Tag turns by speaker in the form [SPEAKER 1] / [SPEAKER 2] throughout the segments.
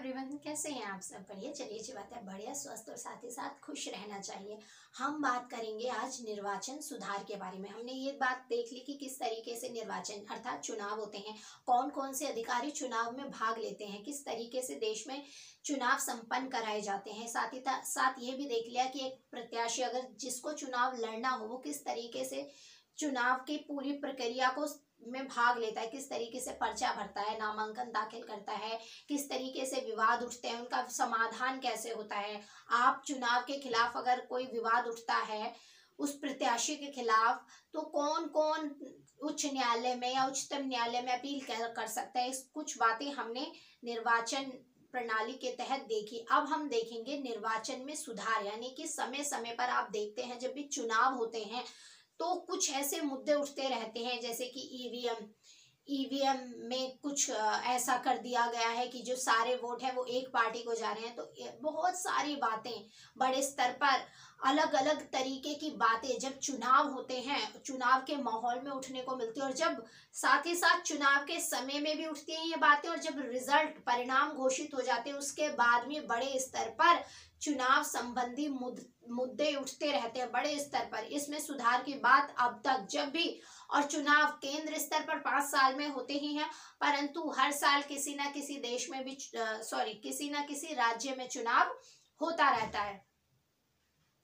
[SPEAKER 1] Everyone, कैसे हैं आप सब? बढ़िया। चलिए, अच्छी बात है। बढ़िया, स्वस्थ और साथ ही साथ खुश रहना चाहिए। हम बात करेंगे आज निर्वाचन सुधार के बारे में। हमने ये बात देख ली कि किस तरीके से निर्वाचन अर्थात चुनाव होते हैं, कौन कौन से अधिकारी चुनाव में भाग लेते हैं, किस तरीके से देश में चुनाव संपन्न कराए जाते हैं। साथ ही साथ ये भी देख लिया कि एक प्रत्याशी अगर जिसको चुनाव लड़ना हो वो किस तरीके से चुनाव की पूरी प्रक्रिया को में भाग लेता है, किस तरीके से पर्चा भरता है, नामांकन दाखिल करता है, किस तरीके से विवाद उठते हैं, उनका समाधान कैसे होता है। आप चुनाव के खिलाफ अगर कोई विवाद उठता है उस प्रत्याशी के खिलाफ, तो कौन कौन उच्च न्यायालय में या उच्चतम न्यायालय में अपील कर सकता है। इस कुछ बातें हमने निर्वाचन प्रणाली के तहत देखी। अब हम देखेंगे निर्वाचन में सुधार, यानी कि समय समय पर आप देखते हैं जब भी चुनाव होते हैं तो कुछ ऐसे मुद्दे उठते रहते हैं, जैसे कि ईवीएम में कुछ ऐसा कर दिया गया है कि जो सारे वोट है वो एक पार्टी को जा रहे हैं। तो बहुत सारी बातें बड़े स्तर पर, अलग अलग तरीके की बातें जब चुनाव होते हैं, चुनाव के माहौल में उठने को मिलती है, और जब साथ ही साथ चुनाव के समय में भी उठती हैं ये बातें, और जब रिजल्ट परिणाम घोषित हो जाते हैं उसके बाद में बड़े स्तर पर चुनाव संबंधी मुद्दे उठते रहते हैं बड़े स्तर पर। इसमें सुधार की बात अब तक जब भी, और चुनाव केंद्र स्तर पर 5 साल में होते ही हैं, परंतु हर साल किसी ना किसी देश में भी किसी ना किसी राज्य में चुनाव होता रहता है।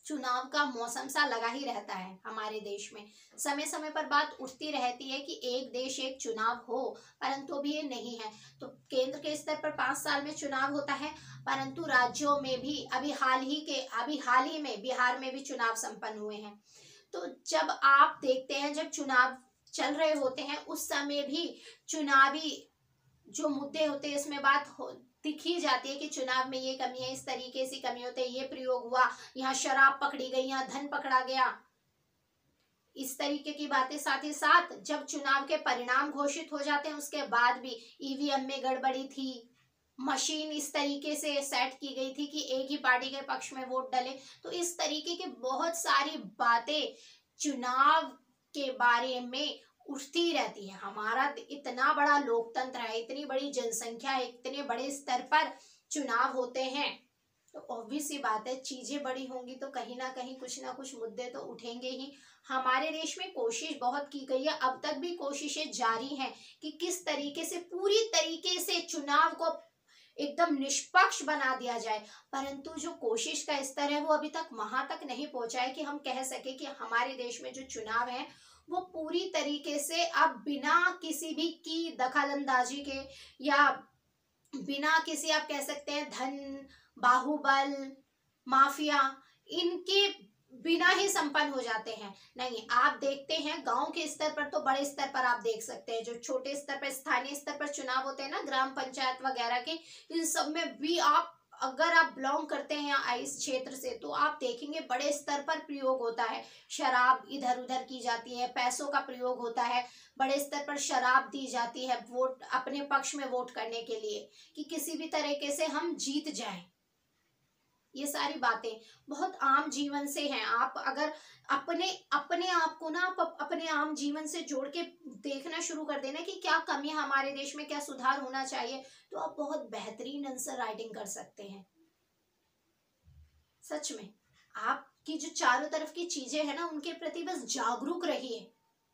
[SPEAKER 1] चुनाव का मौसम सा लगा ही रहता है हमारे देश में। समय समय पर बात उठती रहती है कि एक देश एक चुनाव हो, परंतु अभी ये नहीं है। तो केंद्र के स्तर पर 5 साल में चुनाव होता है, परंतु राज्यों में भी अभी हाल ही में बिहार में भी चुनाव संपन्न हुए हैं। तो जब आप देखते हैं जब चुनाव चल रहे होते हैं उस समय भी चुनावी जो मुद्दे होते हैं इसमें बात दिखी जाती है कि चुनाव में ये कमी है, इस तरीके से कमी होते हैं, ये प्रयोग हुआ, यहाँ शराब पकड़ी गई, यहाँ धन पकड़ा गया, इस तरीके की बातें। साथ ही साथ जब चुनाव के परिणाम घोषित हो जाते हैं उसके बाद भी ईवीएम में गड़बड़ी थी, मशीन इस तरीके से सेट की गई थी कि एक ही पार्टी के पक्ष में वोट डले। तो इस तरीके की बहुत सारी बातें चुनाव के बारे में उठती रहती है। हमारा इतना बड़ा लोकतंत्र है, इतनी बड़ी जनसंख्या है, इतने बड़े स्तर पर चुनाव होते हैं, तो ऑब्वियस सी बात है चीजें बड़ी होंगी तो कहीं ना कहीं कुछ ना कुछ मुद्दे तो उठेंगे ही। हमारे देश में कोशिश बहुत की गई है, अब तक भी कोशिशें जारी हैं कि किस तरीके से पूरी तरीके से चुनाव को एकदम निष्पक्ष बना दिया जाए, परंतु जो कोशिश का स्तर है वो अभी तक वहां तक नहीं पहुंचा है कि हम कह सके कि हमारे देश में जो चुनाव है वो पूरी तरीके से अब बिना किसी भी की दखलंदाजी के या बिना किसी, आप कह सकते हैं धन, बाहुबल, माफिया, इनके बिना ही संपन्न हो जाते हैं। नहीं, आप देखते हैं गांव के स्तर पर तो बड़े स्तर पर आप देख सकते हैं, जो छोटे स्तर पर स्थानीय स्तर पर चुनाव होते हैं ना, ग्राम पंचायत वगैरह के, इन सब में भी आप अगर आप बिलोंग करते हैं इस क्षेत्र से तो आप देखेंगे बड़े स्तर पर प्रयोग होता है। शराब इधर उधर की जाती है, पैसों का प्रयोग होता है, बड़े स्तर पर शराब दी जाती है वोट अपने पक्ष में वोट करने के लिए कि किसी भी तरीके से हम जीत जाएं। ये सारी बातें बहुत आम जीवन से हैं। आप अगर अपने आप को ना आप अपने आम जीवन से जोड़ के देखना शुरू कर देना कि क्या कमी है हमारे देश में, क्या सुधार होना चाहिए, तो आप बहुत बेहतरीन आंसर राइटिंग कर सकते हैं। सच में आपकी जो चारों तरफ की चीजें हैं ना उनके प्रति बस जागरूक रहिए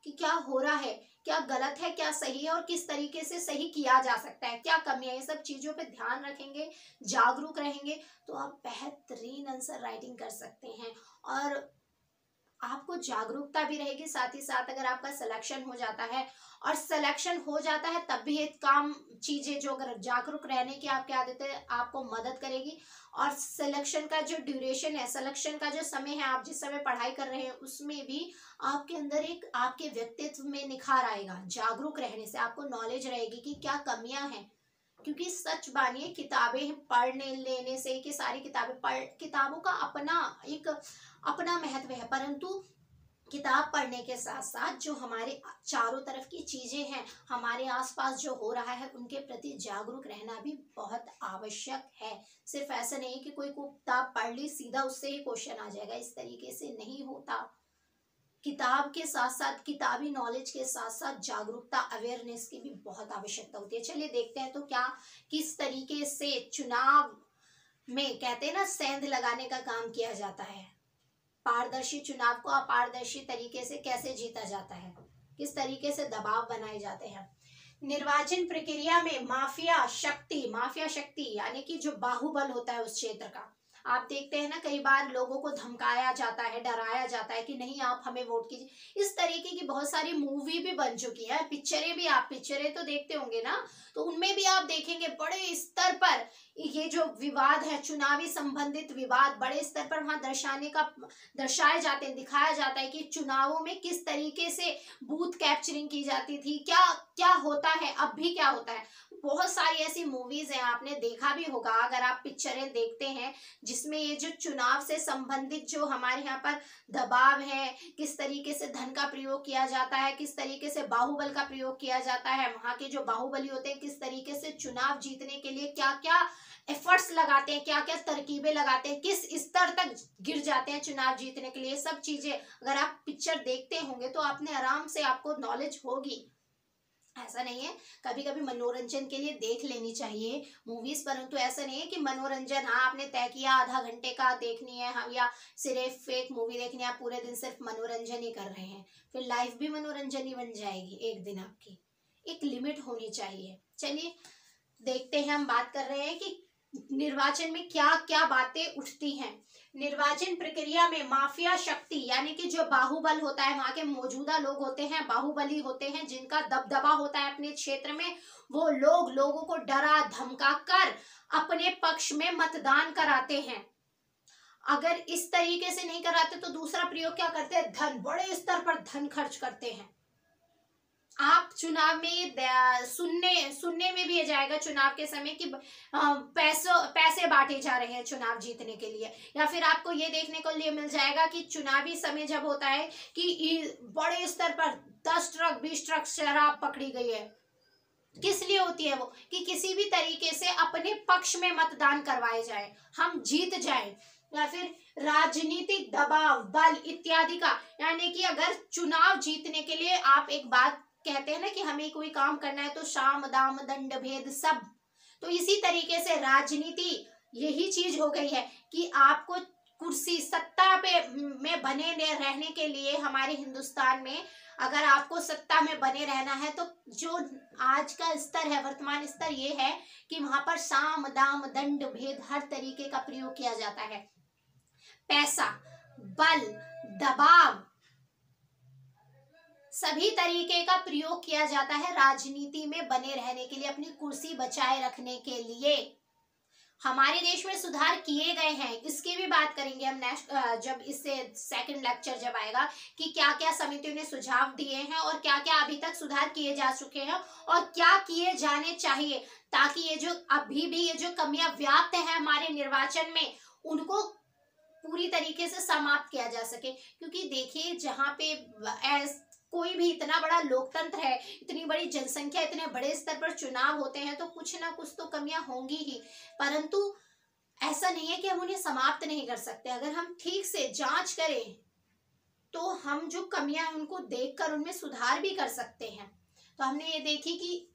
[SPEAKER 1] कि क्या हो रहा है, क्या गलत है, क्या सही है, और किस तरीके से सही किया जा सकता है, क्या कमी है। ये सब चीजों पे ध्यान रखेंगे, जागरूक रहेंगे तो आप बेहतरीन आंसर राइटिंग कर सकते हैं। और आपको जागरूकता भी रहेगी, साथ ही साथ अगर आपका सिलेक्शन हो जाता है, और सिलेक्शन हो जाता है तब भी एक काम चीजें जो अगर जागरूक रहने की आपकी आदत है आपको मदद करेगी। और सिलेक्शन का जो ड्यूरेशन है, सिलेक्शन का जो समय है, आप जिस समय पढ़ाई कर रहे हैं उसमें भी आपके अंदर एक आपके व्यक्तित्व में निखार आएगा। जागरूक रहने से आपको नॉलेज रहेगी कि क्या कमियां हैं, क्योंकि सच मानिए किताबें पढ़ने लेने से कि सारी किताबों का अपना महत्व है, परंतु किताब पढ़ने के साथ साथ जो हमारे चारों तरफ की चीजें हैं, हमारे आसपास जो हो रहा है उनके प्रति जागरूक रहना भी बहुत आवश्यक है। सिर्फ ऐसा नहीं कि कोई किताब पढ़ ली सीधा उससे ही क्वेश्चन आ जाएगा, इस तरीके से नहीं होता। किताब के साथ साथ, किताबी नॉलेज के साथ साथ जागरूकता, अवेयरनेस की भी बहुत आवश्यकता होती है। चलिए देखते हैं तो क्या किस तरीके से चुनाव में कहते हैं ना सेंध लगाने का काम किया जाता है। पारदर्शी चुनाव को अपारदर्शी तरीके से कैसे जीता जाता है, किस तरीके से दबाव बनाए जाते हैं। निर्वाचन प्रक्रिया में माफिया शक्ति यानी कि जो बाहुबल होता है उस क्षेत्र का, आप देखते हैं ना कई बार लोगों को धमकाया जाता है, डराया जाता है कि नहीं आप हमें वोट कीजिए। इस तरीके की बहुत सारी मूवी भी बन चुकी है, पिक्चरें भी, आप पिक्चरें तो देखते होंगे ना, तो उनमें भी आप देखेंगे बड़े स्तर पर ये जो विवाद है, चुनावी संबंधित विवाद बड़े स्तर पर वहां दर्शाए जाते हैं, दिखाया जाता है कि चुनावों में किस तरीके से बूथ कैप्चरिंग की जाती थी, क्या क्या होता है, अब भी क्या होता है। बहुत सारी ऐसी मूवीज हैं, आपने देखा भी होगा अगर आप पिक्चरें देखते हैं, जिसमें ये जो चुनाव से संबंधित जो हमारे यहाँ पर दबाव है, किस तरीके से धन का प्रयोग किया जाता है, किस तरीके से बाहुबल का प्रयोग किया जाता है, वहां के जो बाहुबली होते हैं किस तरीके से चुनाव जीतने के लिए क्या क्या एफर्ट्स लगाते हैं, क्या क्या तरकीबें लगाते हैं, किस स्तर तक गिर जाते हैं चुनाव जीतने के लिए, सब चीजें अगर आप पिक्चर देखते होंगे तो आपने आराम से, आपको नॉलेज होगी। ऐसा नहीं है, कभी कभी मनोरंजन के लिए देख लेनी चाहिए मूवीज, परंतु ऐसा नहीं है कि मनोरंजन, हाँ आपने तय किया आधा घंटे का देखनी है, हाँ या सिर्फ फेक मूवी देखनी है, आप पूरे दिन सिर्फ मनोरंजन ही कर रहे हैं, फिर लाइफ भी मनोरंजन ही बन जाएगी एक दिन आपकी। एक लिमिट होनी चाहिए। चलिए देखते हैं, हम बात कर रहे हैं कि निर्वाचन में क्या क्या बातें उठती हैं। निर्वाचन प्रक्रिया में माफिया शक्ति यानी कि जो बाहुबल होता है, वहां के मौजूदा लोग होते हैं, बाहुबली होते हैं, जिनका दबदबा होता है अपने क्षेत्र में, वो लोगों को डरा धमका कर अपने पक्ष में मतदान कराते हैं। अगर इस तरीके से नहीं कराते तो दूसरा प्रयोग क्या करते हैं, धन, बड़े स्तर पर धन खर्च करते हैं। आप चुनाव में सुनने में भी ये जाएगा चुनाव के समय कि पैसे बांटे जा रहे हैं चुनाव जीतने के लिए, या फिर आपको ये देखने को लिए मिल जाएगा कि चुनावी समय जब होता है कि बड़े स्तर पर 10 ट्रक 20 ट्रक शराब पकड़ी गई है। किस लिए होती है वो, कि किसी भी तरीके से अपने पक्ष में मतदान करवाए जाए, हम जीत जाए, या फिर राजनीतिक दबाव, बल इत्यादि का। यानी कि अगर चुनाव जीतने के लिए आप एक बात कहते हैं ना कि हमें कोई काम करना है तो साम दाम दंड भेद सब, तो इसी तरीके से राजनीति यही चीज हो गई है कि आपको कुर्सी सत्ता पे में बने रहने के लिए हमारे हिंदुस्तान में अगर आपको सत्ता में बने रहना है तो जो आज का स्तर है, वर्तमान स्तर ये है कि वहां पर साम दाम दंड भेद हर तरीके का प्रयोग किया जाता है। पैसा, बल, दबाव, सभी तरीके का प्रयोग किया जाता है राजनीति में बने रहने के लिए, अपनी कुर्सी बचाए रखने के लिए। हमारे देश में सुधार किए गए हैं, इसकी भी बात करेंगे हम नेक्स्ट, जब इससे सेकंड लेक्चर जब आएगा कि क्या क्या समितियों ने सुझाव दिए हैं और क्या क्या अभी तक सुधार किए जा चुके हैं और क्या किए जाने चाहिए, ताकि ये जो अभी भी ये जो कमियां व्याप्त है हमारे निर्वाचन में, उनको पूरी तरीके से समाप्त किया जा सके। क्योंकि देखिए जहाँ पे कोई भी इतना बड़ा लोकतंत्र है, इतनी बड़ी जनसंख्या, इतने बड़े स्तर पर चुनाव होते हैं, तो कुछ ना कुछ तो कमियां होंगी ही, परंतु ऐसा नहीं है कि हम उन्हें समाप्त नहीं कर सकते। अगर हम ठीक से जांच करें तो हम जो कमियां हैं उनको देखकर उनमें सुधार भी कर सकते हैं। तो हमने ये देखी कि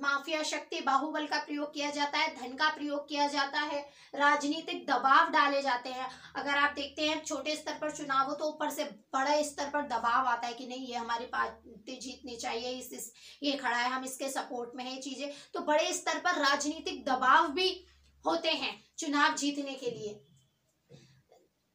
[SPEAKER 1] माफिया शक्ति, बाहुबल का प्रयोग किया जाता है, धन का प्रयोग किया जाता है, राजनीतिक दबाव डाले जाते हैं। अगर आप देखते हैं छोटे स्तर पर चुनाव हो तो ऊपर से बड़े स्तर पर दबाव आता है कि नहीं ये हमारी पार्टी जीतनी चाहिए, ये खड़ा है, हम इसके सपोर्ट में है, ये चीजें, तो बड़े स्तर पर राजनीतिक दबाव भी होते हैं चुनाव जीतने के लिए।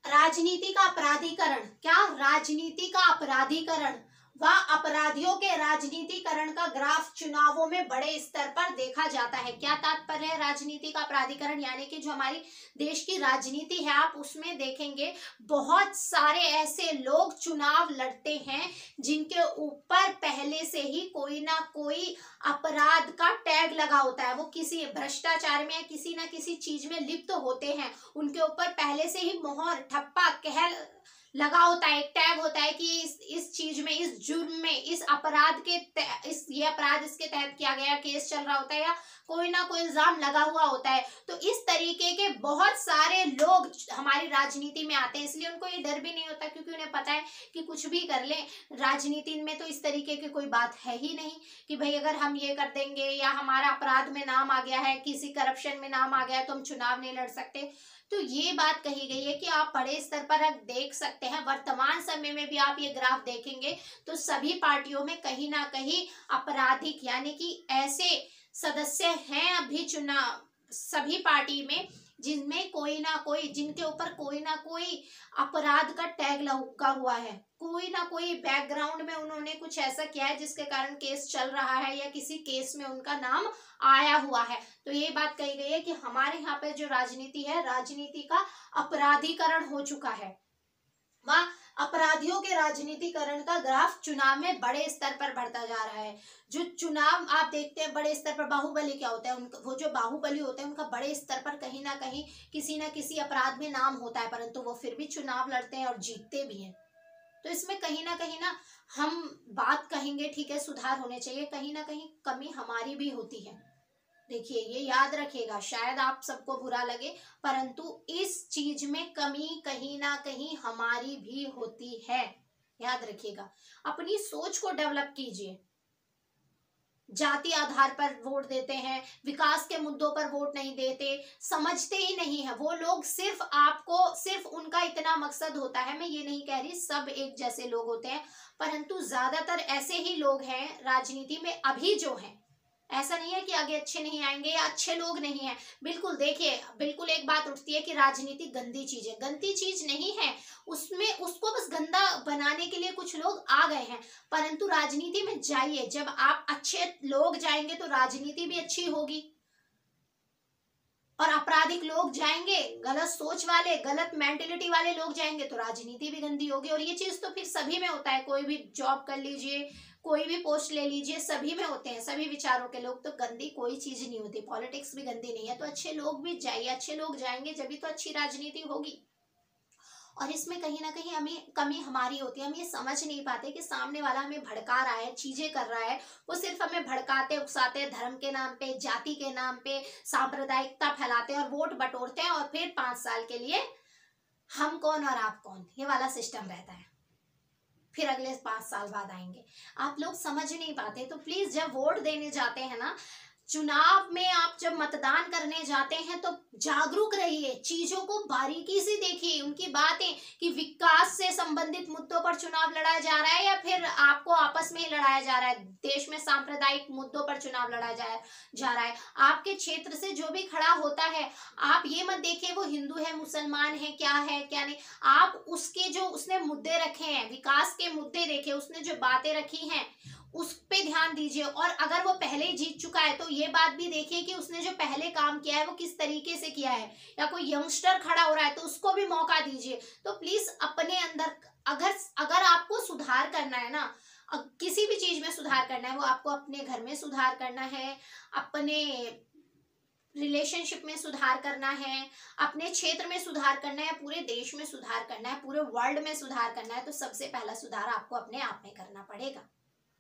[SPEAKER 1] राजनीति का अपराधीकरण, क्या, राजनीति का अपराधीकरण व अपराधियों के राजनीतिकरण का ग्राफ चुनावों में बड़े स्तर पर देखा जाता है। क्या तात्पर्य है राजनीति का अपराधीकरण, यानी कि जो हमारी देश की राजनीति है, आप उसमें देखेंगे बहुत सारे ऐसे लोग चुनाव लड़ते हैं जिनके ऊपर पहले से ही कोई ना कोई अपराध का टैग लगा होता है, वो किसी भ्रष्टाचार में या किसी ना किसी चीज में लिप्त होते हैं, उनके ऊपर पहले से ही मोहर ठप्पा कहल लगा होता है, एक टैग होता है कि इस चीज में, इस जुर्म में, इस अपराध के ये अपराध इसके तहत किया गया, केस चल रहा होता है या कोई ना कोई इल्जाम लगा हुआ होता है। तो तो इस तरीके के बहुत सारे लोग हमारी राजनीति में आते हैं, इसलिए उनको ये डर भी नहीं होता, क्योंकि उन्हें पता है कि कुछ भी कर ले राजनीति में तो इस तरीके की कोई बात है ही नहीं कि भाई अगर हम ये कर देंगे या हमारा अपराध में नाम आ गया है, किसी करप्शन में नाम आ गया है तो हम चुनाव नहीं लड़ सकते। तो ये बात कही गई है कि आप बड़े स्तर पर देख सकते हैं, वर्तमान समय में भी आप ये ग्राफ देखेंगे तो सभी पार्टियों में कहीं ना कहीं आपराधिक यानी कि ऐसे सदस्य हैं अभी चुनाव सभी पार्टी में जिनमें कोई ना कोई, जिनके ऊपर कोई ना कोई अपराध का टैग लगा हुआ है, कोई ना कोई बैकग्राउंड में उन्होंने कुछ ऐसा किया है जिसके कारण केस चल रहा है या किसी केस में उनका नाम आया हुआ है। तो ये बात कही गई है कि हमारे यहाँ पे जो राजनीति है, राजनीति का अपराधीकरण हो चुका है, वह अपराधियों के राजनीतिकरण का ग्राफ चुनाव में बड़े स्तर पर बढ़ता जा रहा है। जो चुनाव आप देखते हैं बड़े स्तर पर, बाहुबली क्या होता है, उनका वो जो बाहुबली होते हैं उनका बड़े स्तर पर कहीं ना कहीं किसी ना किसी अपराध में नाम होता है, परंतु वो फिर भी चुनाव लड़ते हैं और जीतते भी हैं। तो इसमें कहीं ना हम बात कहेंगे ठीक है सुधार होने चाहिए, कहीं ना कहीं कमी हमारी भी होती है। देखिए ये याद रखिएगा, शायद आप सबको बुरा लगे परंतु इस चीज में कमी कहीं ना कहीं हमारी भी होती है, याद रखिएगा। अपनी सोच को डेवलप कीजिए। जाति आधार पर वोट देते हैं, विकास के मुद्दों पर वोट नहीं देते, समझते ही नहीं है वो लोग। सिर्फ आपको, सिर्फ उनका इतना मकसद होता है, मैं ये नहीं कह रही सब एक जैसे लोग होते हैं, परंतु ज्यादातर ऐसे ही लोग हैं राजनीति में अभी जो हैं। ऐसा नहीं है कि आगे अच्छे नहीं आएंगे या अच्छे लोग नहीं हैं, बिल्कुल। देखिए बिल्कुल एक बात उठती है कि राजनीति गंदी चीज है, गंदी चीज नहीं है, उसमें उसको बस गंदा बनाने के लिए कुछ लोग आ गए हैं। परंतु राजनीति में जाइए, जब आप अच्छे लोग जाएंगे तो राजनीति भी अच्छी होगी, और आपराधिक लोग जाएंगे, गलत सोच वाले, गलत मेंटेलिटी वाले लोग जाएंगे तो राजनीति भी गंदी होगी। और ये चीज तो फिर सभी में होता है, कोई भी जॉब कर लीजिए, कोई भी पोस्ट ले लीजिए, सभी में होते हैं, सभी विचारों के लोग। तो गंदी कोई चीज नहीं होती, पॉलिटिक्स भी गंदी नहीं है। तो अच्छे लोग भी जाइए, अच्छे लोग जाएंगे जब भी तो अच्छी राजनीति होगी। और इसमें कहीं ना कहीं हमें कमी हमारी होती है, हम ये समझ नहीं पाते कि सामने वाला हमें भड़का रहा है, चीजें कर रहा है, वो सिर्फ हमें भड़काते उकसाते, धर्म के नाम पे, जाति के नाम पे सांप्रदायिकता फैलाते हैं और वोट बटोरते हैं, और फिर 5 साल के लिए हम कौन और आप कौन, ये वाला सिस्टम रहता है। फिर अगले 5 साल बाद आएंगे, आप लोग समझ नहीं पाते। तो प्लीज जब वोट देने जाते हैं ना, चुनाव में आप जब मतदान करने जाते हैं तो जागरूक रहिए, चीजों को बारीकी से देखिए, उनकी बातें कि विकास से संबंधित मुद्दों पर चुनाव लड़ाया जा रहा है या फिर आपको आपस में ही लड़ाया जा रहा है, देश में सांप्रदायिक मुद्दों पर चुनाव लड़ाया जा रहा है। आपके क्षेत्र से जो भी खड़ा होता है, आप ये मत देखिए वो हिंदू है, मुसलमान है, क्या नहीं, आप उसके जो उसने मुद्दे रखे हैं, विकास के मुद्दे देखिए, उसने जो बातें रखी हैं उस पे ध्यान दीजिए। और अगर वो पहले ही जीत चुका है तो ये बात भी देखिए कि उसने जो पहले काम किया है वो किस तरीके से किया है, या कोई यंगस्टर खड़ा हो रहा है तो उसको भी मौका दीजिए। तो प्लीज अपने अंदर, अगर आपको सुधार करना है ना, किसी भी चीज में सुधार करना है, वो आपको अपने घर में सुधार करना है, अपने रिलेशनशिप में सुधार करना है, अपने क्षेत्र में सुधार करना है, पूरे देश में सुधार करना है, पूरे वर्ल्ड में सुधार करना है, तो सबसे पहला सुधार आपको अपने आप में करना पड़ेगा।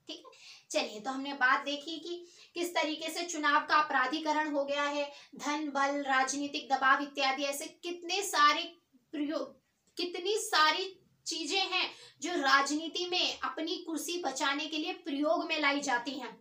[SPEAKER 1] ठीक है, चलिए तो हमने बात देखी कि किस तरीके से चुनाव का अपराधीकरण हो गया है, धन बल, राजनीतिक दबाव इत्यादि ऐसे कितने सारे प्रयोग, कितनी सारी चीजें हैं जो राजनीति में अपनी कुर्सी बचाने के लिए प्रयोग में लाई जाती हैं।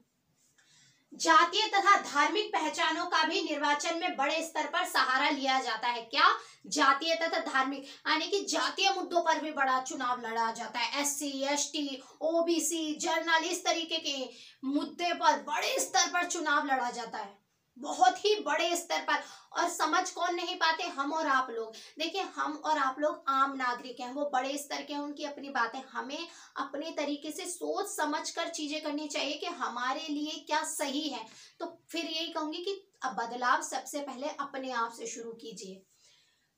[SPEAKER 1] जातीय तथा धार्मिक पहचानों का भी निर्वाचन में बड़े स्तर पर सहारा लिया जाता है। क्या? जातीय तथा धार्मिक, यानी कि जातीय मुद्दों पर भी बड़ा चुनाव लड़ा जाता है। SC, ST, OBC, जर्नल, इस तरीके के मुद्दे पर बड़े स्तर पर चुनाव लड़ा जाता है, बहुत ही बड़े स्तर पर। और समझ कौन नहीं पाते? हम और आप लोग। देखिए हम और आप लोग आम नागरिक हैं, वो बड़े स्तर के हैं, उनकी अपनी बातें। हमें अपने तरीके से सोच समझ कर चीजें करनी चाहिए कि हमारे लिए क्या सही है। तो फिर यही कहूंगी कि अब बदलाव सबसे पहले अपने आप से शुरू कीजिए।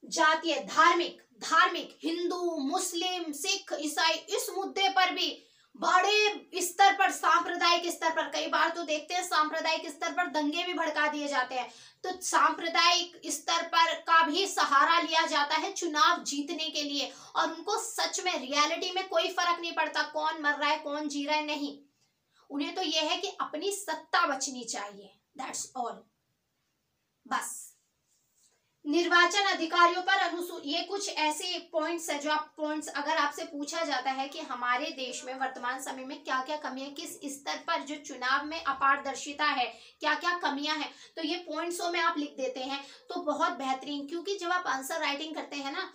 [SPEAKER 1] जातीय, धार्मिक हिंदू, मुस्लिम, सिख, ईसाई, इस मुद्दे पर भी बड़े स्तर पर, सांप्रदायिक स्तर पर, कई बार तो देखते हैं सांप्रदायिक स्तर पर दंगे भी भड़का दिए जाते हैं। तो सांप्रदायिक स्तर पर का भी सहारा लिया जाता है चुनाव जीतने के लिए। और उनको सच में रियलिटी में कोई फर्क नहीं पड़ता कौन मर रहा है कौन जी रहा है, नहीं, उन्हें तो यह है कि अपनी सत्ता बचनी चाहिए, दैट्स ऑल, बस। निर्वाचन अधिकारियों पर ये कुछ ऐसे पॉइंट्स है जो आप पॉइंट्स अगर आपसे पूछा जाता है कि हमारे देश में वर्तमान समय में क्या क्या कमियां, किस स्तर पर जो चुनाव में अपारदर्शिता है, क्या क्या कमियां हैं, तो ये पॉइंट्सों में आप लिख देते हैं तो बहुत बेहतरीन। क्योंकि जब आप आंसर राइटिंग करते हैं ना,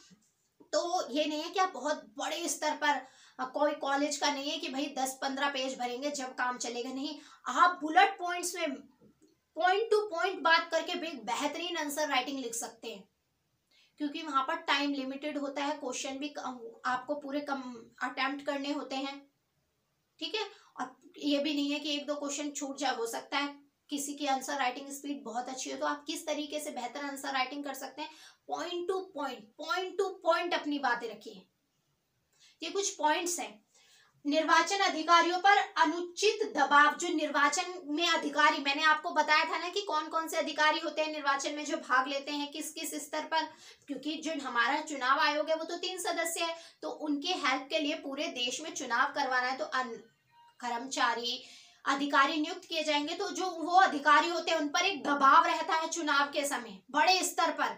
[SPEAKER 1] तो ये नहीं है कि आप बहुत बड़े स्तर पर, कोई कॉलेज का नहीं है कि भाई 10-15 पेज भरेंगे जब काम चलेगा, नहीं, आप बुलेट पॉइंट्स में पॉइंट टू पॉइंट बात करके भी बेहतरीन आंसर राइटिंग लिख सकते हैं। क्योंकि वहां पर टाइम लिमिटेड होता है, क्वेश्चन भी आपको पूरे कम अटेम्प्ट करने होते हैं, ठीक है। और ये भी नहीं है कि 1-2 क्वेश्चन छूट जाए, हो सकता है किसी की आंसर राइटिंग स्पीड बहुत अच्छी हो, तो आप किस तरीके से बेहतर आंसर राइटिंग कर सकते हैं, पॉइंट टू पॉइंट अपनी बातें रखिए। ये कुछ पॉइंट्स हैं। निर्वाचन अधिकारियों पर अनुचित दबाव, जो निर्वाचन में अधिकारी, मैंने आपको बताया था ना कि कौन कौन से अधिकारी होते हैं निर्वाचन में जो भाग लेते हैं, किस किस स्तर पर, क्योंकि जो हमारा चुनाव आयोग है वो तो 3 सदस्य है, तो उनके हेल्प के लिए पूरे देश में चुनाव करवाना है, तो कर्मचारी अधिकारी नियुक्त किए जाएंगे। तो जो वो अधिकारी होते हैं उन पर एक दबाव रहता है चुनाव के समय, बड़े स्तर पर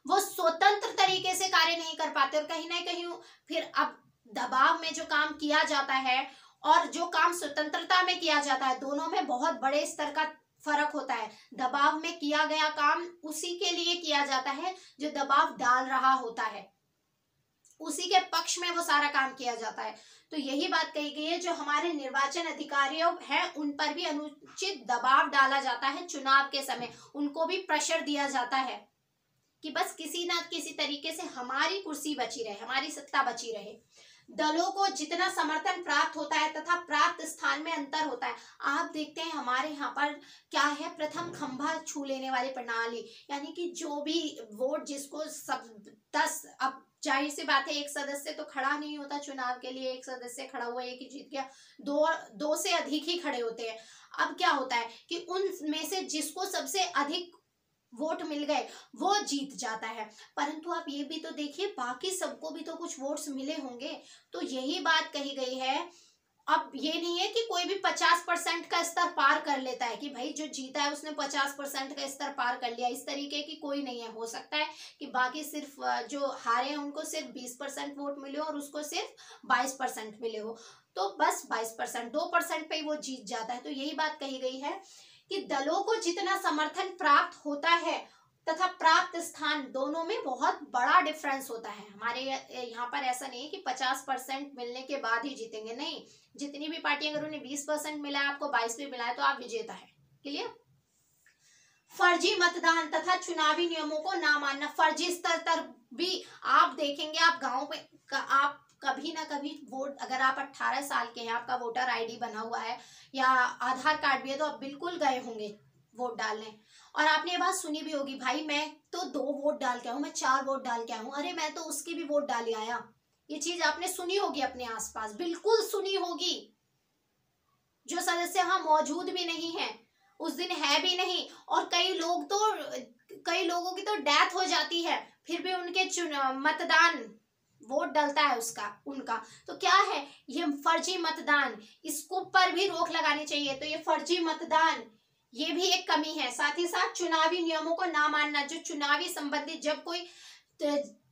[SPEAKER 1] वो स्वतंत्र तरीके से कार्य नहीं कर पाते, और कहीं ना कहीं फिर अब दबाव में जो काम किया जाता है और जो काम स्वतंत्रता में किया जाता है, दोनों में बहुत बड़े स्तर का फर्क होता है। दबाव में किया गया काम उसी के लिए किया जाता है जो दबाव डाल रहा होता है, उसी के पक्ष में वो सारा काम किया जाता है। तो यही बात कही गई है, जो हमारे निर्वाचन अधिकारी हैं उन पर भी अनुचित दबाव डाला जाता है चुनाव के समय, उनको भी प्रेशर दिया जाता है कि बस किसी ना किसी तरीके से हमारी कुर्सी बची रहे, हमारी सत्ता बची रहे। दलों को जितना समर्थन प्राप्त होता है तथा प्राप्त स्थान में अंतर होता है। आप देखते हैं हमारे यहाँ पर क्या है, प्रथम खंभा छू लेने वाली प्रणाली, यानी कि जो भी वोट जिसको सब 10, अब जाहिर सी बात है एक सदस्य तो खड़ा नहीं होता चुनाव के लिए, एक सदस्य खड़ा हुआ एक ही जीत गया, दो से अधिक ही खड़े होते हैं। अब क्या होता है कि उनमें से जिसको सबसे अधिक वोट मिल गए वो जीत जाता है, परंतु आप ये भी तो देखिए बाकी सबको भी तो कुछ वोट्स मिले होंगे। तो यही बात कही गई है। अब ये नहीं है कि कोई भी 50% का स्तर पार कर लेता है कि भाई जो जीता है उसने 50% का स्तर पार कर लिया, इस तरीके की कोई नहीं है। हो सकता है कि बाकी सिर्फ जो हारे हैं उनको सिर्फ 20% वोट मिले हो और उसको सिर्फ 22% मिले हो, तो बस 22%, 2% पे ही वो जीत जाता है। तो यही बात कही गई है कि दलों को जितना समर्थन प्राप्त होता है तथा प्राप्त स्थान, दोनों में बहुत बड़ा डिफरेंस होता है। हमारे यहाँ पर ऐसा नहीं है कि 50% मिलने के बाद ही जीतेंगे, नहीं, जितनी भी पार्टी अगर उन्हें 20% मिला है, आपको 22 भी मिला है, तो आप विजेता है। क्लियर। फर्जी मतदान तथा चुनावी नियमों को ना मानना, फर्जी स्तर पर भी आप देखेंगे, आप गाँव में आप कभी ना कभी वोट, अगर आप 18 साल के हैं, आपका वोटर आईडी बना हुआ है या आधार कार्ड भी है, तो आप बिल्कुल गए होंगे वोट डालने, और आपने ये बात सुनी भी होगी, भाई मैं तो 2 वोट डाल के आऊं, मैं 4 वोट डाल के आऊं, अरे मैं तो उसकी भी वोट डाल आया। ये चीज आपने सुनी होगी अपने आसपास, बिल्कुल सुनी होगी। जो सदस्य वहां मौजूद भी नहीं है, उस दिन है भी नहीं, और कई लोगों की तो डेथ हो जाती है, फिर भी उनके मतदान वोट डलता है उनका। तो क्या है ये फर्जी मतदान, इसको पर भी रोक लगानी चाहिए। तो ये फर्जी मतदान, ये भी एक कमी है। साथ ही साथ चुनावी नियमों को ना मानना, जो चुनावी संबंधित जब कोई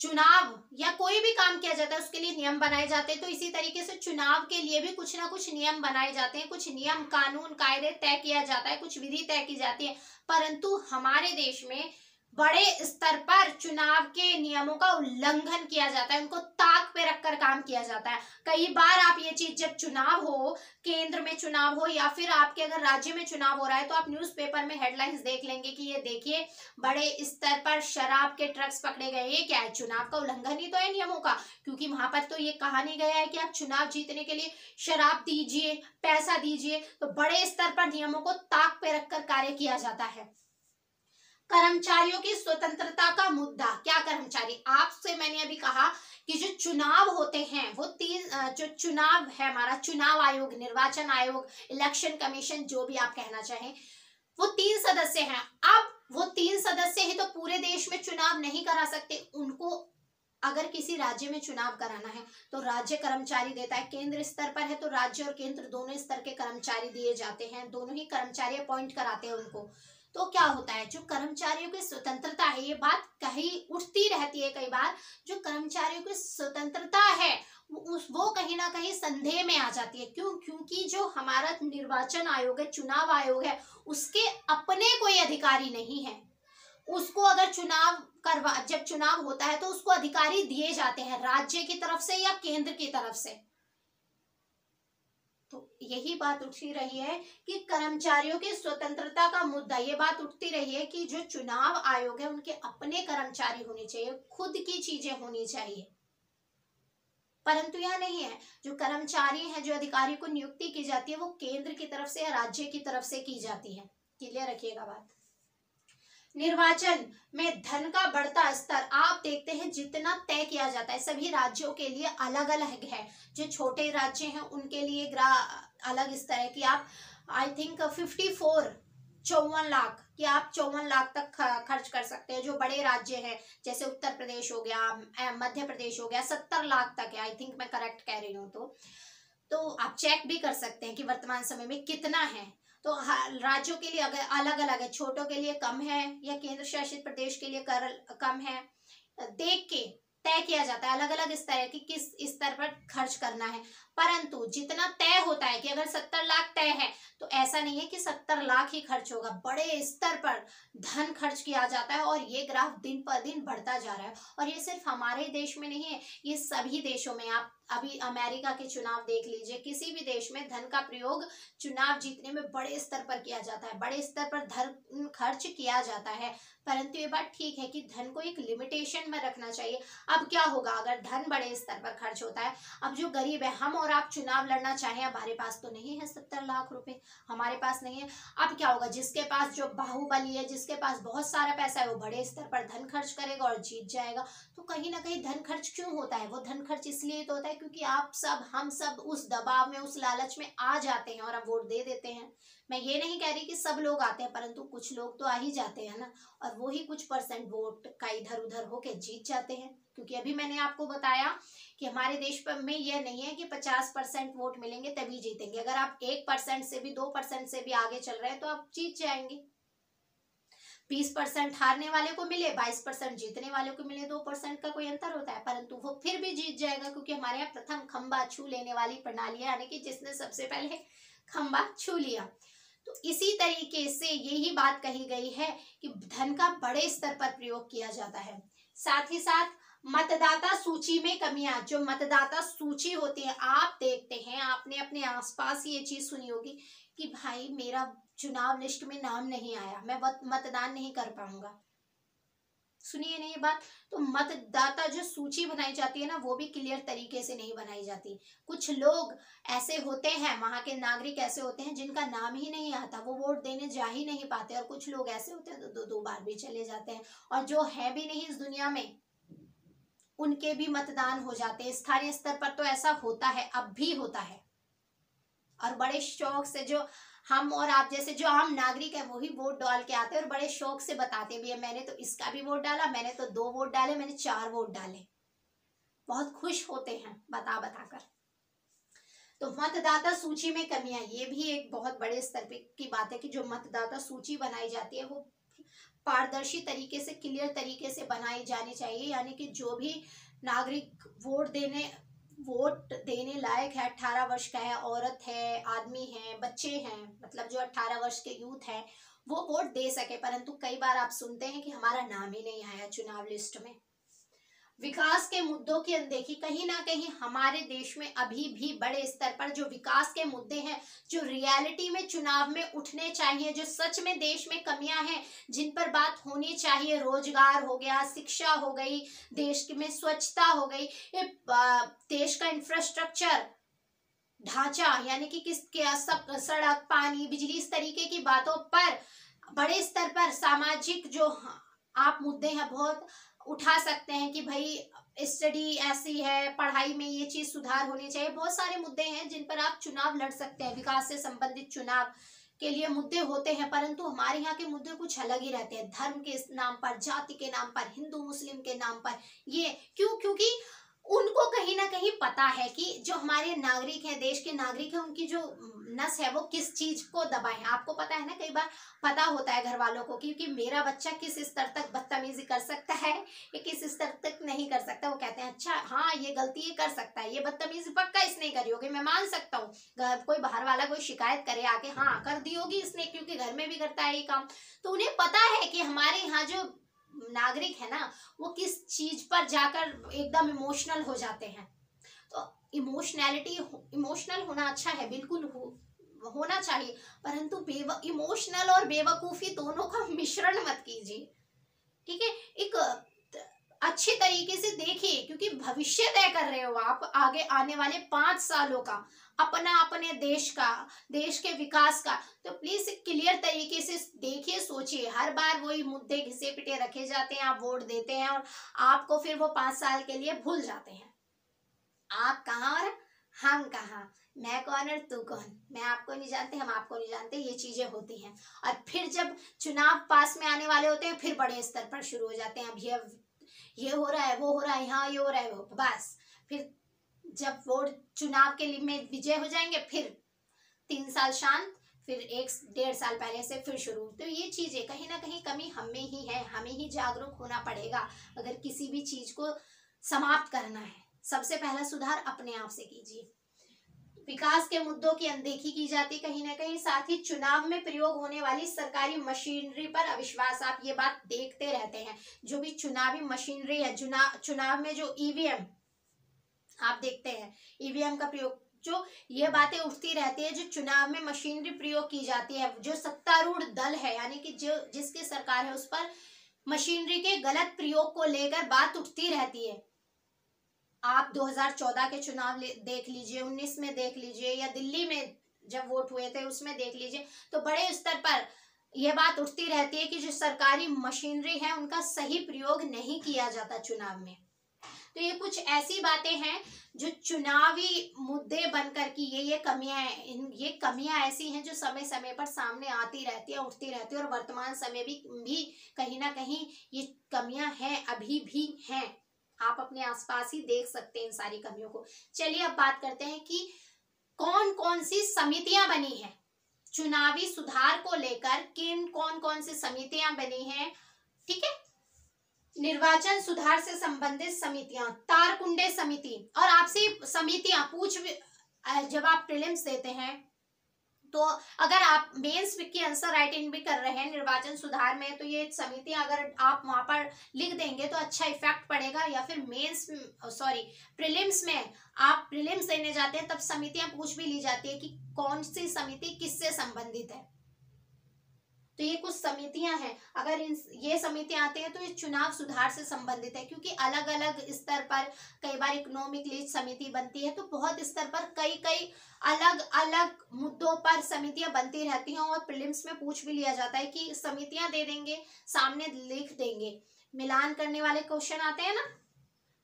[SPEAKER 1] चुनाव या कोई भी काम किया जाता है उसके लिए नियम बनाए जाते हैं, तो इसी तरीके से चुनाव के लिए भी कुछ ना कुछ नियम बनाए जाते हैं, कुछ नियम कानून कायदे तय किया जाता है, कुछ विधि तय की जाती है। परंतु हमारे देश में बड़े स्तर पर चुनाव के नियमों का उल्लंघन किया जाता है, उनको ताक पे रखकर काम किया जाता है। कई बार आप ये चीज, जब चुनाव हो, केंद्र में चुनाव हो या फिर आपके अगर राज्य में चुनाव हो रहा है, तो आप न्यूज़पेपर में हेडलाइंस देख लेंगे कि ये देखिए बड़े स्तर पर शराब के ट्रक्स पकड़े गए। ये क्या है? चुनाव का उल्लंघन ही तो है नियमों का, क्योंकि वहां पर तो ये कहा नहीं गया है कि आप चुनाव जीतने के लिए शराब दीजिए, पैसा दीजिए। तो बड़े स्तर पर नियमों को ताक पे रखकर कार्य किया जाता है। कर्मचारियों की स्वतंत्रता का मुद्दा, क्या कर्मचारी, आपसे मैंने अभी कहा कि जो चुनाव होते हैं वो 3, जो चुनाव है हमारा, चुनाव आयोग, निर्वाचन आयोग, इलेक्शन कमीशन, जो भी आप कहना चाहें, वो 3 सदस्य हैं। अब वो 3 सदस्य ही तो पूरे देश में चुनाव नहीं करा सकते, उनको अगर किसी राज्य में चुनाव कराना है तो राज्य कर्मचारी देता है, केंद्र स्तर पर है तो राज्य और केंद्र दोनों स्तर के कर्मचारी दिए जाते हैं, दोनों ही कर्मचारी अपॉइंट कराते हैं उनको। तो क्या होता है, जो कर्मचारियों की स्वतंत्रता है, ये बात कहीं उठती रहती है कई बार, जो कर्मचारियों की स्वतंत्रता है वो कहीं ना कहीं संदेह में आ जाती है। क्यों? क्योंकि जो हमारा निर्वाचन आयोग है, चुनाव आयोग है, उसके अपने कोई अधिकारी नहीं है। उसको अगर जब चुनाव होता है तो उसको अधिकारी दिए जाते हैं राज्य की तरफ से या केंद्र की तरफ से। तो यही बात उठती रही है कि कर्मचारियों की स्वतंत्रता का मुद्दा, ये बात उठती रही है कि जो चुनाव आयोग है उनके अपने कर्मचारी होने चाहिए, खुद की चीजें होनी चाहिए, परंतु यह नहीं है। जो कर्मचारी है, जो अधिकारी को नियुक्ति की जाती है, वो केंद्र की तरफ से या राज्य की तरफ से की जाती है। क्लियर रखिएगा बात। निर्वाचन में धन का बढ़ता स्तर आप देखते हैं, जितना तय किया जाता है सभी राज्यों के लिए अलग अलग है। जो छोटे राज्य हैं उनके लिए अलग स्तर है कि आप आई थिंक 54 लाख कि आप 54 लाख तक खर्च कर सकते हैं। जो बड़े राज्य हैं जैसे उत्तर प्रदेश हो गया, मध्य प्रदेश हो गया, 70 लाख तक है। आई थिंक मैं करेक्ट कह रही हूँ। तो आप चेक भी कर सकते हैं कि वर्तमान समय में कितना है। तो राज्यों के लिए अगर अलग अलग है, छोटों के लिए कम है या केंद्र शासित प्रदेश के लिए कम है, देख के तय किया जाता है। अलग अलग स्तर है कि किस स्तर पर खर्च करना है, परंतु जितना तय होता है कि अगर 70 लाख तय है तो ऐसा नहीं है कि 70 लाख ही खर्च होगा, बड़े स्तर पर धन खर्च किया जाता है और ये ग्राफ दिन पर दिन बढ़ता जा रहा है। और ये सिर्फ हमारे देश में नहीं है, ये सभी देशों में। आप अभी अमेरिका के चुनाव देख लीजिए, किसी भी देश में धन का प्रयोग चुनाव जीतने में बड़े स्तर पर किया जाता है, बड़े स्तर पर धन खर्च किया जाता है। परंतु ये बात ठीक है कि धन को एक लिमिटेशन में रखना चाहिए। अब क्या होगा अगर धन बड़े स्तर पर खर्च होता है? अब जो गरीब है, हम और आप चुनाव लड़ना चाहें, हमारे पास तो नहीं है 70 लाख रुपए, हमारे पास नहीं है। अब क्या होगा? जिसके पास जो बाहुबली है, जिसके पास बहुत सारा पैसा है, वो बड़े स्तर पर धन खर्च करेगा और जीत जाएगा। तो कहीं ना कहीं धन खर्च क्यों होता है? वो धन खर्च इसलिए तो होता है क्योंकि आप सब, हम सब उस दबाव में, उस लालच में आ जाते हैं और अब वोट दे देते हैं। मैं ये नहीं कह रही कि सब लोग आते हैं, परंतु कुछ लोग तो आ ही जाते हैं ना, और वो ही कुछ परसेंट वोट का इधर उधर होके जीत जाते हैं। क्योंकि अभी मैंने आपको बताया कि हमारे देश पर में यह नहीं है कि 50% वोट मिलेंगे तभी जीतेंगे। अगर आप 1% से भी, 2% से भी आगे चल रहे हैं तो आप जीत जाएंगे। 20% हारने वाले को मिले, 22% जीतने वाले को मिले, 2% का कोई अंतर होता है, परंतु वो फिर भी जीत जाएगा। क्योंकि हमारे यहाँ प्रथम खंबा छू लेने वाली प्रणाली है, यानी कि जिसने सबसे पहले खंबा छू लिया। तो इसी तरीके से यही बात कही गई है कि धन का बड़े स्तर पर प्रयोग किया जाता है। साथ ही साथ मतदाता सूची में कमियां, जो मतदाता सूची होती है, आप देखते हैं, आपने अपने आसपास ये चीज सुनी होगी कि भाई मेरा चुनाव लिस्ट में नाम नहीं आया, मैं मतदान नहीं कर पाऊंगा। सुनिए नहीं ये बात। तो मतदाता जो सूची बनाई जाती है ना, वो भी क्लियर तरीके से नहीं बनाई जाती। कुछ लोग ऐसे होते हैं, वहां के नागरिक ऐसे होते हैं जिनका नाम ही नहीं आता, वो वोट देने जा ही नहीं पाते। और कुछ लोग ऐसे होते हैं तो दो बार भी चले जाते हैं, और जो है भी नहीं इस दुनिया में, उनके भी मतदान हो जाते हैं। स्थानीय स्तर पर तो ऐसा होता है, अब भी होता है। और बड़े शौक से जो हम और आप जैसे जो आम नागरिक है, वही वोट डाल के आते हैं और बड़े शौक से बताते भी है, मैंने तो इसका भी वोट डाला, मैंने तो 2 वोट डाले, मैंने 4 वोट डाले। बहुत खुश होते हैं बता कर। तो मतदाता सूची में कमियां, ये भी एक बहुत बड़े स्तर पे की बात है कि जो मतदाता सूची बनाई जाती है वो पारदर्शी तरीके से, क्लियर तरीके से बनाई जानी चाहिए। यानी कि जो भी नागरिक वोट देने लायक है, 18 वर्ष का है, औरत है, आदमी है, बच्चे हैं, मतलब जो 18 वर्ष के यूथ है, वो वोट दे सके। परंतु कई बार आप सुनते हैं कि हमारा नाम ही नहीं आया चुनाव लिस्ट में। विकास के मुद्दों की अनदेखी, कहीं ना कहीं हमारे देश में अभी भी बड़े स्तर पर जो विकास के मुद्दे हैं, जो रियलिटी में चुनाव में उठने चाहिए, जो सच में देश में कमियां हैं जिन पर बात होनी चाहिए, रोजगार हो गया, शिक्षा हो गई, देश में स्वच्छता हो गई, देश का इंफ्रास्ट्रक्चर ढांचा, यानी कि सड़क, पानी, बिजली, इस तरीके की बातों पर बड़े स्तर पर सामाजिक जो आप मुद्दे हैं बहुत उठा सकते हैं कि भाई स्टडी ऐसी है, पढ़ाई में ये चीज सुधार होनी चाहिए। बहुत सारे मुद्दे हैं जिन पर आप चुनाव लड़ सकते हैं। विकास से संबंधित चुनाव के लिए मुद्दे होते हैं, परंतु हमारे यहाँ के मुद्दे कुछ अलग ही रहते हैं। धर्म के नाम पर, जाति के नाम पर, हिंदू मुस्लिम के नाम पर। ये क्यों? क्योंकि उनको कहीं ना कहीं पता है कि जो हमारे नागरिक हैं, देश के नागरिक हैं, उनकी जो नस है वो किस चीज को दबाए। आपको पता है ना, कई बार पता होता है घर वालों को कि मेरा बच्चा किस स्तर तक बदतमीजी कर सकता है या किस स्तर तक नहीं कर सकता। वो कहते हैं अच्छा हाँ ये गलती ये कर सकता है, ये बदतमीजी पक्का इसने ही करी होगी, मैं मान सकता हूँ। कोई बाहर वाला कोई शिकायत करे आके, हाँ कर दी होगी इसने, क्योंकि घर में भी करता है ये काम। तो उन्हें पता है कि हमारे यहाँ जो नागरिक है ना, वो किस चीज पर जाकर एकदम इमोशनल हो जाते हैं। तो इमोशनल होना अच्छा है, बिल्कुल होना चाहिए, परंतु इमोशनल और बेवकूफी दोनों का मिश्रण मत कीजिए, ठीक है। एक अच्छे तरीके से देखिए, क्योंकि भविष्य तय कर रहे हो आप आगे आने वाले 5 सालों का, अपने देश का, देश के विकास का। तो प्लीज क्लियर तरीके से देखिए, सोचिए। हर बार वही मुद्दे घिसे पिटे रखे जाते हैं, आप वोट देते हैं और आपको फिर वो 5 साल के लिए भूल जाते हैं। आप कहाँ और हम कहाँ, मैं कौन और तू कौन, मैं आपको नहीं जानते, हम आपको नहीं जानते, ये चीजें होती हैं। और फिर जब चुनाव पास में आने वाले होते हैं, फिर बड़े स्तर पर शुरू हो जाते हैं, अब ये हो रहा है, वो हो रहा है, यहाँ ये हो रहा है, वो बस। फिर जब वोट चुनाव के लिए में विजय हो जाएंगे, फिर 3 साल शांत, फिर 1-1.5 साल पहले से फिर शुरू। तो ये चीजें कहीं ना कहीं कमी हमें ही है, हमें ही जागरूक होना पड़ेगा अगर किसी भी चीज को समाप्त करना है। सबसे पहला सुधार अपने आप से कीजिए। विकास के मुद्दों की अनदेखी की जाती कहीं ना कहीं, साथ ही चुनाव में प्रयोग होने वाली सरकारी मशीनरी पर अविश्वास। आप ये बात देखते रहते हैं, जो भी चुनावी मशीनरी है, चुनाव में जो ईवीएम आप देखते हैं, ईवीएम का प्रयोग, जो ये बातें उठती रहती है, जो चुनाव में मशीनरी प्रयोग की जाती है, जो सत्तारूढ़ दल है यानी कि जो जिसकी सरकार है, उस पर मशीनरी के गलत प्रयोग को लेकर बात उठती रहती है। आप 2014 के चुनाव देख लीजिए, 19 में देख लीजिए, या दिल्ली में जब वोट हुए थे उसमें देख लीजिए, तो बड़े स्तर पर यह बात उठती रहती है कि जो सरकारी मशीनरी है उनका सही प्रयोग नहीं किया जाता चुनाव में। तो ये कुछ ऐसी बातें हैं जो चुनावी मुद्दे बनकर की ये कमियां हैं, ये कमियां ऐसी हैं जो समय समय पर सामने आती रहती है, उठती रहती है, और वर्तमान समय भी कहीं ना कहीं ये कमियां हैं, अभी भी हैं। आप अपने आसपास ही देख सकते हैं इन सारी कमियों को। चलिए अब बात करते हैं कि कौन कौन सी समितियां बनी हैं चुनावी सुधार को लेकर, कौन कौन सी समितियां बनी हैं, ठीक है। निर्वाचन सुधार से संबंधित समितियां, तारकुंडे समिति। और आपसे समितियां जब आप प्रीलिम्स देते हैं, तो अगर आप मेंस की आंसर राइटिंग भी कर रहे हैं निर्वाचन सुधार में, तो ये समितियां अगर आप वहां पर लिख देंगे तो अच्छा इफेक्ट पड़ेगा। या फिर प्रीलिम्स में आप प्रीलिम्स देने जाते हैं, तब समितियां पूछ भी ली जाती है कि कौन सी समिति किससे संबंधित है। तो ये कुछ समितियां हैं, अगर ये समितियां आती हैं तो ये चुनाव सुधार से संबंधित है, क्योंकि अलग अलग स्तर पर कई बार इकोनॉमिक लीड समिति बनती है, तो बहुत स्तर पर कई अलग अलग मुद्दों पर समितियां बनती रहती हैं, और प्रीलिम्स में पूछ भी लिया जाता है कि समितियां दे देंगे, सामने लिख देंगे, मिलान करने वाले क्वेश्चन आते हैं ना,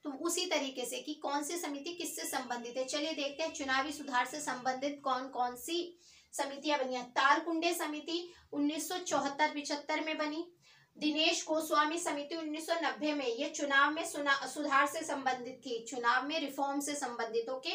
[SPEAKER 1] तो उसी तरीके से कि कौन सी समिति किससे संबंधित है। चलिए देखते हैं चुनावी सुधार से संबंधित कौन कौन सी समितियां बनी है। तारकुंडे समिति 1974-75 में बनी। दिनेश गोस्वामी समिति 1990 में, ये चुनाव में सुधार से संबंधित थी, चुनाव में रिफॉर्म से संबंधित। ओके।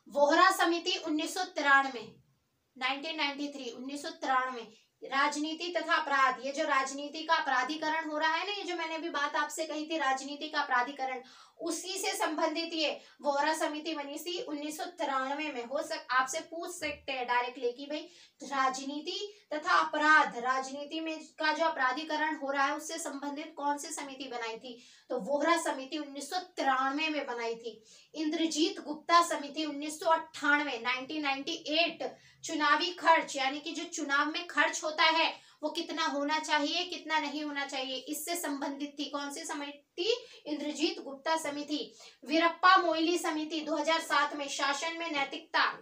[SPEAKER 1] वोहरा समिति 1993 राजनीति तथा अपराध, ये जो राजनीति का अपराधीकरण हो रहा है ना, ये जो मैंने अभी बात आपसे कही थी राजनीति का अपराधीकरण, उसी से संबंधित ये वोहरा समिति बनी थी 1993 में। आपसे पूछ सकते हैं डायरेक्टली कि भाई राजनीति तथा अपराध, राजनीति में का जो अपराधीकरण हो रहा है उससे संबंधित कौन सी समिति बनाई थी, तो वोहरा समिति 1993 में बनाई थी। इंद्रजीत गुप्ता समिति 1998 चुनावी खर्च, यानी कि जो चुनाव में खर्च होता है वो कितना होना चाहिए कितना नहीं होना चाहिए, इससे संबंधित थी। कौन सी समिति? इंद्रजीत गुप्ता समिति। वीरप्पा मोइली समिति 2007 में, शासन में नैतिकता,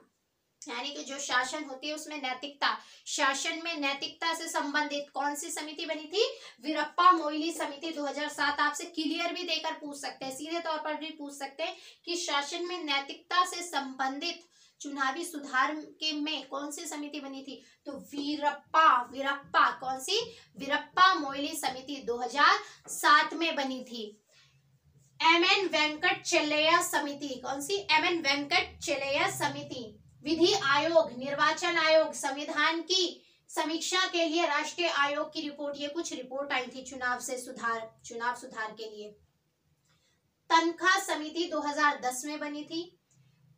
[SPEAKER 1] यानी कि जो शासन होती है उसमें नैतिकता, शासन में नैतिकता से संबंधित कौन सी समिति बनी थी? वीरप्पा मोइली समिति 2007। आपसे क्लियर भी देकर पूछ सकते हैं, सीधे तौर पर भी पूछ सकते हैं कि शासन में नैतिकता से संबंधित चुनावी सुधार के में कौन सी समिति बनी थी, तो वीरप्पा कौन सी? वीरप्पा मोइली समिति 2007 में बनी थी। एमएन वेंकट चेल्लैया समिति, कौन सी? एमएन वेंकट चेल्लैया समिति। विधि आयोग, निर्वाचन आयोग, संविधान की समीक्षा के लिए राष्ट्रीय आयोग की रिपोर्ट, ये कुछ रिपोर्ट आई थी चुनाव सुधार के लिए। तनख्वाह समिति 2010 में बनी थी।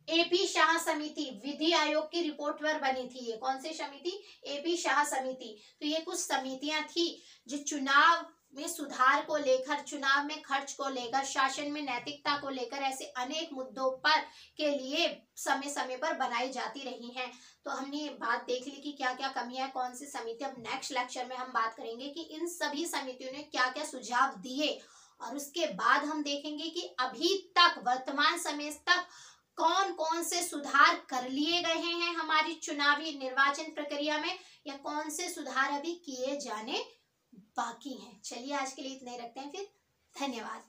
[SPEAKER 1] एपी शाह समिति विधि आयोग की रिपोर्ट पर बनी थी। ये कौन सी समिति? एपी शाह समिति। तो ये कुछ समितियां थी जो चुनाव में सुधार को लेकर, चुनाव में खर्च को लेकर, शासन में नैतिकता को लेकर, ऐसे अनेक मुद्दों पर के लिए समय समय पर बनाई जाती रही हैं। तो हमने ये बात देख ली कि क्या क्या कमियां है, कौन सी समिति। अब नेक्स्ट लेक्चर में हम बात करेंगे कि इन सभी समितियों ने क्या क्या सुझाव दिए, और उसके बाद हम देखेंगे कि अभी तक वर्तमान समय तक कौन कौन से सुधार कर लिए गए हैं हमारी चुनावी निर्वाचन प्रक्रिया में, या कौन से सुधार अभी किए जाने बाकी हैं। चलिए आज के लिए इतना ही रखते हैं फिर। धन्यवाद।